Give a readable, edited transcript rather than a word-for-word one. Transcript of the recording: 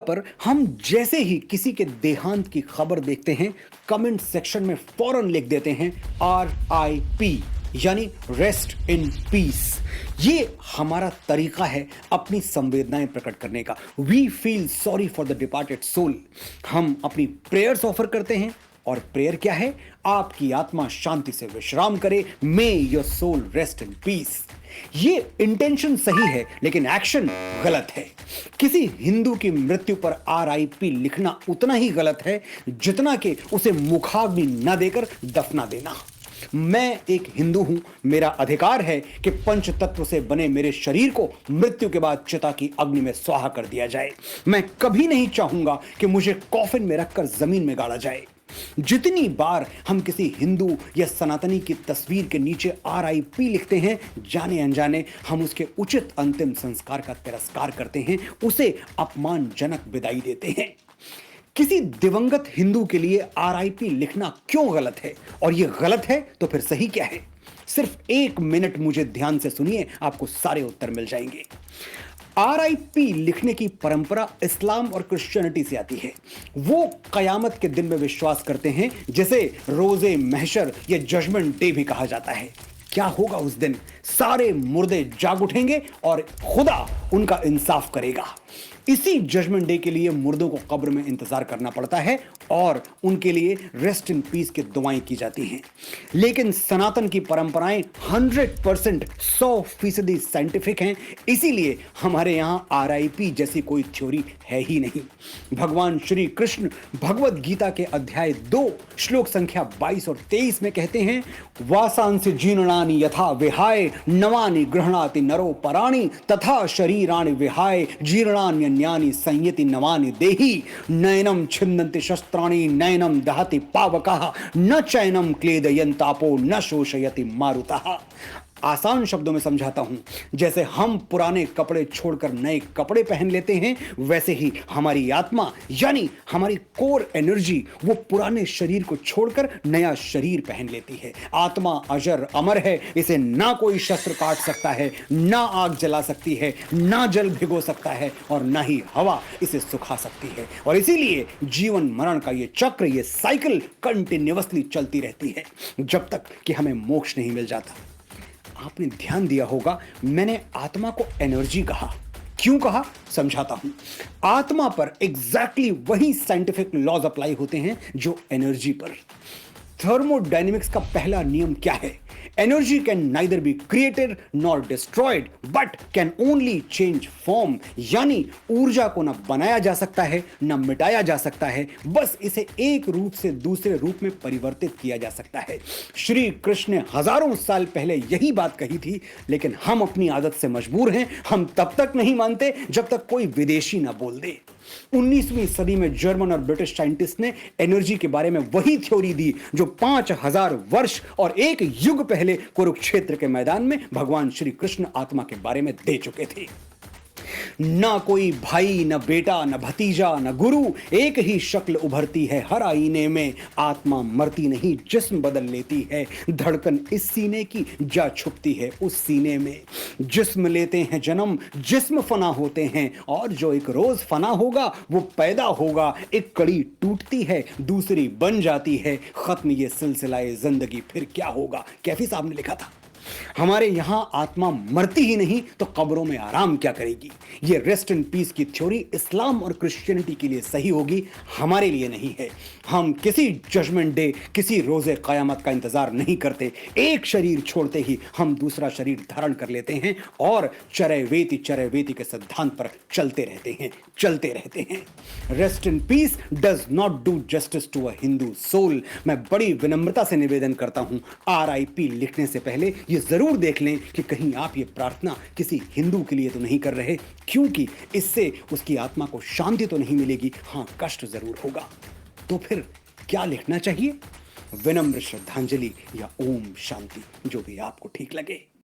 पर हम जैसे ही किसी के देहांत की खबर देखते हैं, कमेंट सेक्शन में फौरन लिख देते हैं RIP, यानी रेस्ट इन पीस। ये हमारा तरीका है अपनी संवेदनाएं प्रकट करने का। We feel sorry for the departed soul. हम अपनी प्रेयर्स ऑफर करते हैं, और प्रेयर क्या है? आपकी आत्मा शांति से विश्राम करे, may your soul rest in peace. ये इंटेंशन सही है, लेकिन एक्शन गलत है। किसी हिंदू की मृत्यु पर RIP लिखना उतना ही गलत है जितना कि उसे मुखाग्नि न देकर दफना देना। मैं एक हिंदू हूं, मेरा अधिकार है कि पंच तत्व से बने मेरे शरीर को मृत्यु के बाद चिता की अग्नि में स्वाहा कर दिया जाए। मैं कभी नहीं चाहूंगा कि मुझे कॉफिन में रखकर जमीन में गाड़ा जाए। जितनी बार हम किसी हिंदू या सनातनी की तस्वीर के नीचे RIP लिखते हैं, जाने अनजाने हम उसके उचित अंतिम संस्कार का तिरस्कार करते हैं, उसे अपमानजनक विदाई देते हैं। किसी दिवंगत हिंदू के लिए RIP लिखना क्यों गलत है? और यह गलत है तो फिर सही क्या है? सिर्फ 1 मिनट मुझे ध्यान से सुनिए, आपको सारे उत्तर मिल जाएंगे। RIP लिखने की परंपरा इस्लाम और क्रिश्चियनिटी से आती है। वो कयामत के दिन में विश्वास करते हैं, जिसे रोजे महशर या जजमेंट डे भी कहा जाता है। क्या होगा उस दिन? सारे मुर्दे जाग उठेंगे और खुदा उनका इंसाफ करेगा। इसी जजमेंट डे के लिए मुर्दों को कब्र में इंतजार करना पड़ता है और उनके लिए रेस्ट इन पीस की दुआएं की जाती हैं। लेकिन सनातन की परंपराएं 100% साइंटिफिक हैं, इसीलिए हमारे यहां RIP जैसी कोई थ्योरी है ही नहीं। भगवान श्री कृष्ण भगवत गीता के अध्याय 2 श्लोक संख्या 22 और 23 में कहते हैं, वासांसि जीर्णानि यथा विहाय नवानि गृह्णाति नरो पराणि तथा शरीराणि विहाय जीर्णान्यन्यानि संयति नवानि देहि नयनम छिन्दन्ति शस्त्राणि नयनम दहति पावकः न चैनम क्लेदयन्तापो न शोषयति मारुतः। आसान शब्दों में समझाता हूं, जैसे हम पुराने कपड़े छोड़कर नए कपड़े पहन लेते हैं, वैसे ही हमारी आत्मा यानी हमारी कोर एनर्जी वो पुराने शरीर को छोड़कर नया शरीर पहन लेती है। आत्मा अजर अमर है, इसे ना कोई शस्त्र काट सकता है, ना आग जला सकती है, ना जल भिगो सकता है और ना ही हवा इसे सुखा सकती है। और इसीलिए जीवन मरण का ये चक्र, ये साइकिल कंटिन्यूअसली चलती रहती है जब तक कि हमें मोक्ष नहीं मिल जाता। आपने ध्यान दिया होगा, मैंने आत्मा को एनर्जी कहा। क्यों कहा? समझाता हूं। आत्मा पर एग्जैक्टली वही साइंटिफिक लॉज अप्लाई होते हैं जो एनर्जी पर। थर्मोडायनेमिक्स का पहला नियम क्या है? Energy can neither be created nor destroyed but can only change form, यानी ऊर्जा को न बनाया जा सकता है न मिटाया जा सकता है, बस इसे एक रूप से दूसरे रूप में परिवर्तित किया जा सकता है। श्री कृष्ण ने हजारों साल पहले यही बात कही थी, लेकिन हम अपनी आदत से मजबूर हैं। हम तब तक नहीं मानते जब तक कोई विदेशी ना बोल दे। 19वीं सदी में जर्मन और ब्रिटिश साइंटिस्ट ने एनर्जी के बारे में वही थ्योरी दी जो 5000 वर्ष और 1 युग पहले कुरुक्षेत्र के मैदान में भगवान श्री कृष्ण आत्मा के बारे में दे चुके थे। ना कोई भाई, न बेटा, न भतीजा, न गुरु, एक ही शक्ल उभरती है हर आईने में। आत्मा मरती नहीं, जिस्म बदल लेती है। धड़कन इस सीने की जा छुपती है उस सीने में। जिस्म लेते हैं जन्म, जिस्म फना होते हैं, और जो एक रोज फना होगा वो पैदा होगा। एक कड़ी टूटती है, दूसरी बन जाती है। खत्म ये सिलसिलाए जिंदगी, फिर क्या होगा? कैफी साहब ने लिखा था। हमारे यहां आत्मा मरती ही नहीं तो कब्रों में आराम क्या करेगी? ये रेस्ट इन पीस की थ्योरी इस्लाम और क्रिश्चियनिटी के लिए सही होगी, हमारे लिए नहीं है। हम किसी जजमेंट डे, किसी रोजे कयामत का इंतजार नहीं करते। एक शरीर छोड़ते ही हम दूसरा शरीर धारण कर लेते हैं और चरैवेति के सिद्धांत पर चलते रहते हैं। Rest in peace does not do justice to a Hindu soul. मैं बड़ी विनम्रता से निवेदन करता हूं, RIP लिखने से पहले ये जरूर देख लें कि कहीं आप ये प्रार्थना किसी हिंदू के लिए तो नहीं कर रहे, क्योंकि इससे उसकी आत्मा को शांति तो नहीं मिलेगी, हां कष्ट जरूर होगा। तो फिर क्या लिखना चाहिए? विनम्र श्रद्धांजलि या ओम शांति, जो भी आपको ठीक लगे।